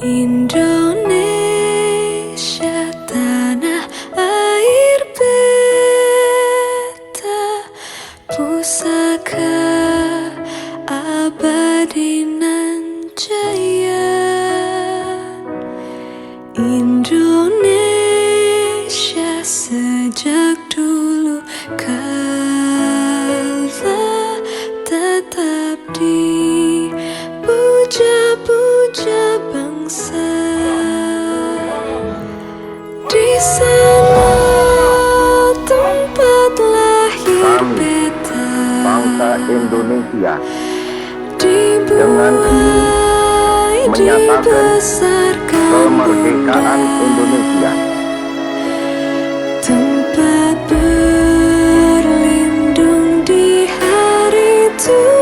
Indonesia, tanah air beta, pusaka abadi nan jaya. Indonesia sejak dulu kala tetap dipuja-puja bangsa. Di sana tempat lahir beta, bangsa Indonesia, dengan menyatakan kemerdekaan Indonesia. Tempat berlindung di hari tua.